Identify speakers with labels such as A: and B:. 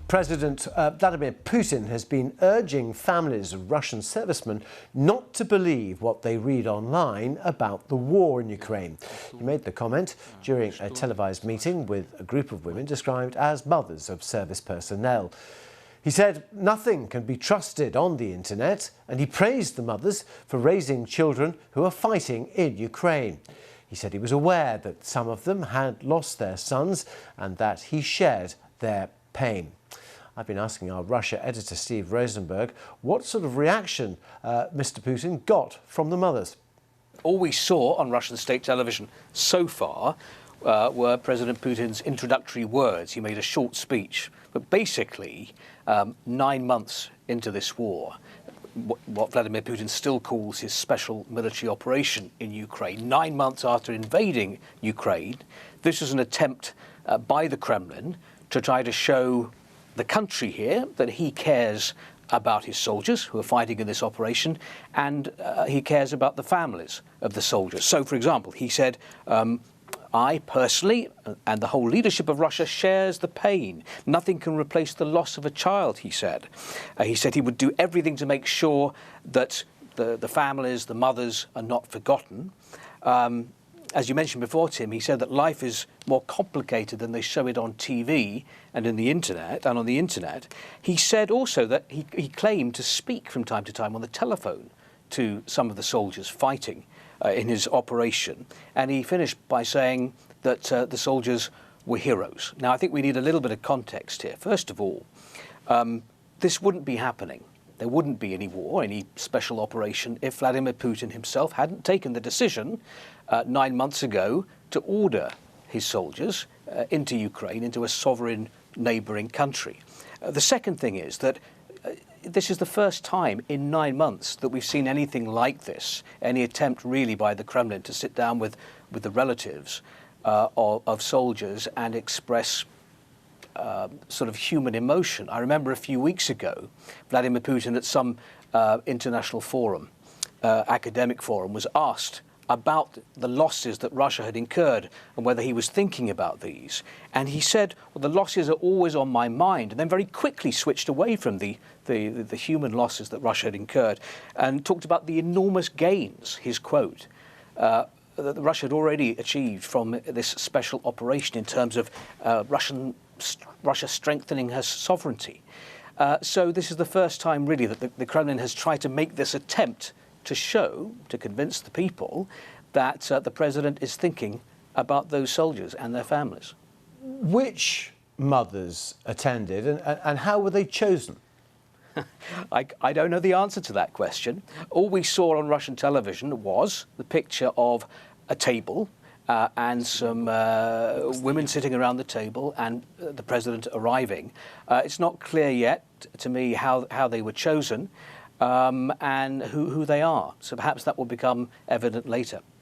A: President Vladimir Putin has been urging families of Russian servicemen not to believe what they read online about the war in Ukraine. He made the comment during a televised meeting with a group of women described as mothers of service personnel. He said nothing can be trusted on the internet, and he praised the mothers for raising children who are fighting in Ukraine. He said he was aware that some of them had lost their sons and that he shared their pain. I've been asking our Russia editor, Steve Rosenberg, what sort of reaction Mr. Putin got from the mothers.
B: All we saw on Russian state television so far were President Putin's introductory words. He made a short speech, but basically 9 months into this war, what Vladimir Putin still calls his special military operation in Ukraine, 9 months after invading Ukraine, this is an attempt by the Kremlin to try to show the country here that he cares about his soldiers who are fighting in this operation, and he cares about the families of the soldiers. So, for example, he said, I personally and the whole leadership of Russia shares the pain. Nothing can replace the loss of a child, he said. He said he would do everything to make sure that the families, the mothers, are not forgotten. As you mentioned before, Tim, he said that life is more complicated than they show it on TV and on the internet. He said also that he claimed to speak from time to time on the telephone to some of the soldiers fighting in his operation. And he finished by saying that the soldiers were heroes. Now, I think we need a little bit of context here. First of all, this wouldn't be happening. There wouldn't be any war, any special operation, if Vladimir Putin himself hadn't taken the decision 9 months ago to order his soldiers into Ukraine, into a sovereign neighbouring country. The second thing is that this is the first time in 9 months that we've seen anything like this, any attempt really by the Kremlin to sit down with the relatives of soldiers and express sort of human emotion. I remember a few weeks ago, Vladimir Putin at some international forum, academic forum, was asked about the losses that Russia had incurred and whether he was thinking about these. And he said, well, the losses are always on my mind, and then very quickly switched away from the human losses that Russia had incurred and talked about the enormous gains, his quote, that Russia had already achieved from this special operation in terms of Russia strengthening her sovereignty. So this is the first time really that the Kremlin has tried to make this attempt to convince the people that the president is thinking about those soldiers and their families.
A: Which mothers attended and how were they chosen?
B: I don't know the answer to that question. All we saw on Russian television was the picture of a table and some women sitting around the table and the president arriving. It's not clear yet to me how they were chosen and who they are. So perhaps that will become evident later.